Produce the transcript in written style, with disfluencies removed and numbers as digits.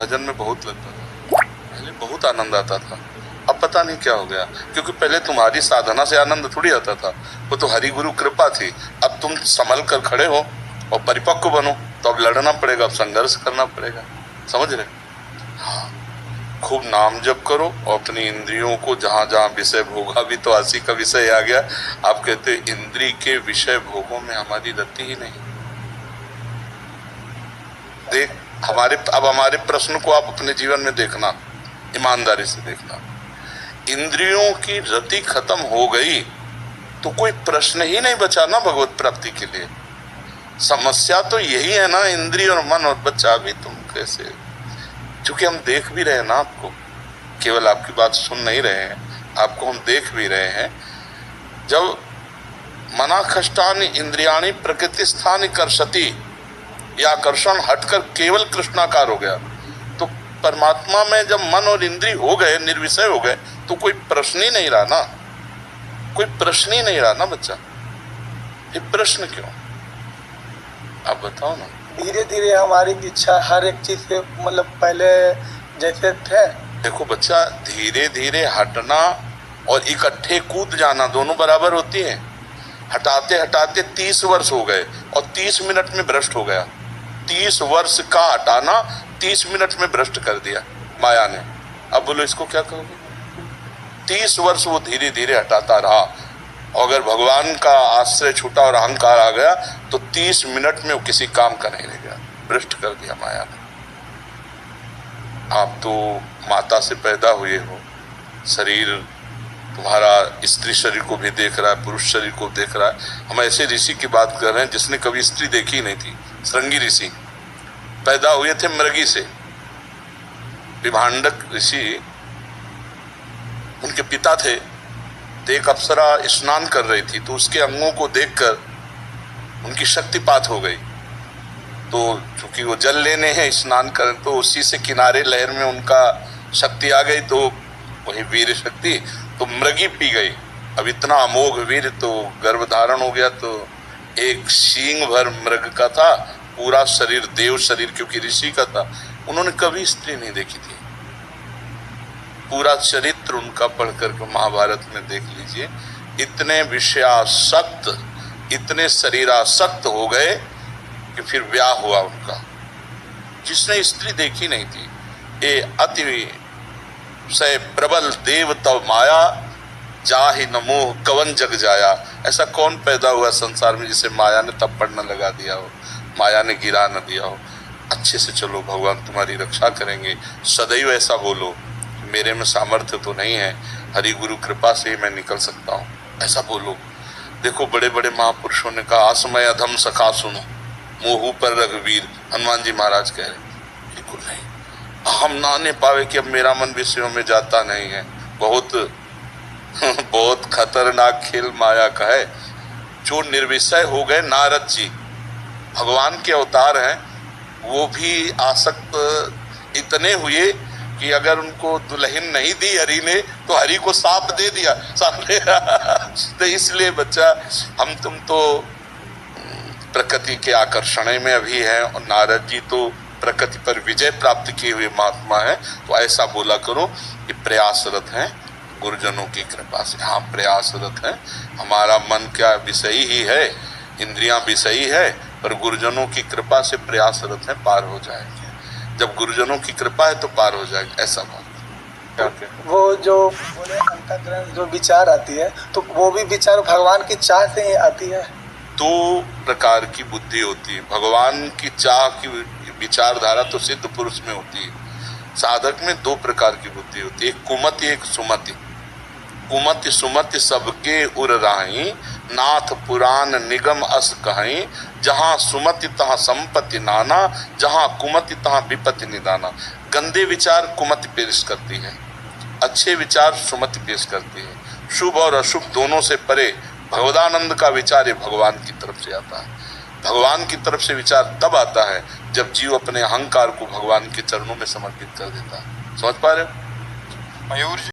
भजन में बहुत लगता था, पहले बहुत आनंद आता था। अब पता नहीं क्या हो गया, क्योंकि पहले तुम्हारी साधना से आनंद थोड़ी आता था, वो तो हरि गुरु कृपा थी। अब तुम संभल कर खड़े हो और परिपक्व बनो, तो अब लड़ना पड़ेगा, अब संघर्ष करना पड़ेगा, समझ रहे? हाँ, खूब नाम जप करो और अपनी इंद्रियों को जहां जहां विषय भोगा, भी तो आसी का विषय आ गया। आप कहते इंद्री के विषय भोगों में हमारी रति ही नहीं। देख हमारे प्रश्न को आप अपने जीवन में देखना, ईमानदारी से देखना। इंद्रियों की रति खत्म हो गई तो कोई प्रश्न ही नहीं बचा ना भगवत प्राप्ति के लिए। समस्या तो यही है ना, इंद्रिय और मन। और बच्चा भी तुम कैसे, क्योंकि हम देख भी रहे हैं ना आपको, केवल आपकी बात सुन नहीं रहे हैं, आपको हम देख भी रहे हैं। जब मनाखष्टानि इंद्रियाणि प्रकृति स्थानि कर्षति, या आकर्षण हटकर केवल कृष्णाकार हो गया, तो परमात्मा में जब मन और इंद्रिय हो गए, निर्विषय हो गए, तो कोई प्रश्न ही नहीं रहा ना, कोई प्रश्न ही नहीं रहा ना बच्चा। ये प्रश्न क्यों, आप बताओ ना। धीरे धीरे हमारी इच्छा हर एक चीज से, मतलब पहले जैसे थे। देखो बच्चा, धीरे धीरे हटना और इकट्ठे कूद जाना दोनों बराबर होती है। हटाते हटाते 30 वर्ष हो गए और 30 मिनट में भ्रष्ट हो गया। 30 वर्ष का हटाना 30 मिनट में भ्रष्ट कर दिया माया ने। अब बोलो इसको क्या कहोगे? 30 वर्ष वो धीरे धीरे हटाता रहा, और अगर भगवान का आश्रय छूटा और अहंकार आ गया तो 30 मिनट में वो किसी काम का नहीं रह गया, भ्रष्ट कर दिया माया ने। आप तो माता से पैदा हुए हो, शरीर तुम्हारा स्त्री शरीर को भी देख रहा है, पुरुष शरीर को देख रहा है। हम ऐसे ऋषि की बात कर रहे हैं जिसने कभी स्त्री देखी नहीं थी। श्रृंगी ऋषि पैदा हुए थे मृगी से। विभांडक ऋषि, उनके पिता थे, तो एक अप्सरा स्नान कर रही थी, तो उसके अंगों को देखकर उनकी शक्तिपात हो गई। तो चूंकि वो जल लेने हैं, स्नान करें, तो उसी से किनारे लहर में उनका शक्ति आ गई, तो वही वीर शक्ति, तो मृगी पी गई। अब इतना अमोघ वीर, तो गर्भधारण हो गया, तो एक सींग भर मृग का था, पूरा शरीर देव शरीर, क्योंकि ऋषि का था। उन्होंने कभी स्त्री नहीं देखी थी। पूरा चरित्र उनका पढ़कर के महाभारत में देख लीजिए। इतने विषयासक्त, इतने शरीरासक्त हो गए कि फिर ब्याह हुआ उनका, जिसने स्त्री देखी नहीं थी। ये अति से प्रबल देव तव माया, जाहि न मोह कवन जग जाया। ऐसा कौन पैदा हुआ संसार में जिसे माया ने थप्पड़ न लगा दिया हो, माया ने गिरा न दिया हो। अच्छे से चलो, भगवान तुम्हारी रक्षा करेंगे। सदैव ऐसा बोलो, मेरे में सामर्थ्य तो नहीं है, हरि गुरु कृपा से ही मैं निकल सकता हूँ, ऐसा बोलो। देखो बड़े बड़े महापुरुषों ने कहा, आसमय अधम सखा सुनो, मोहू पर रघुवीर। हनुमान जी महाराज कह रहे, बिल्कुल नहीं, हम नाने पावे कि अब मेरा मन विषयों में जाता नहीं है। बहुत बहुत खतरनाक खेल माया का है। जो निर्विषय हो गए, नारद जी भगवान के अवतार हैं, वो भी आसक्त इतने हुए कि अगर उनको दुल्हन नहीं दी हरि ने, तो हरि को साप दे दिया सामने। तो इसलिए बच्चा, हम तुम तो प्रकृति के आकर्षण में अभी हैं, और नारद जी तो प्रकृति पर विजय प्राप्त किए हुए महात्मा है। तो ऐसा बोला करो कि प्रयासरत हैं गुरुजनों की कृपा से। हाँ, प्रयासरत है, हमारा मन क्या विषयी ही है, इंद्रियां विषयी है, पर गुरुजनों की कृपा से प्रयासरत है, पार हो जाएंगे। जब गुरुजनों की कृपा है तो पार हो जाएगा, ऐसा बात। वो जो बोले अंतःकरण जो विचार आती है, तो वो भी विचार भगवान की चाह से ही आती है। 2 प्रकार की बुद्धि होती है। भगवान की चाह की विचारधारा तो सिद्ध पुरुष में होती है, साधक में 2 प्रकार की बुद्धि होती है, एक कुमति एक सुमति। कुमति सुमति सबके उर राही, नाथ पुराण निगम अस कहीं। जहाँ सुमति तहाँ संपत्ति नाना, जहाँ कुमति तहाँ विपत्ति निदाना। गंदे विचार कुमति पेश करती है, अच्छे विचार सुमति पेश करती है। शुभ और अशुभ दोनों से परे भगवदानंद का विचार ये भगवान की तरफ से आता है। भगवान की तरफ से विचार तब आता है जब जीव अपने अहंकार को भगवान के चरणों में समर्पित कर देता है। समझ पा रहे हो? मयूर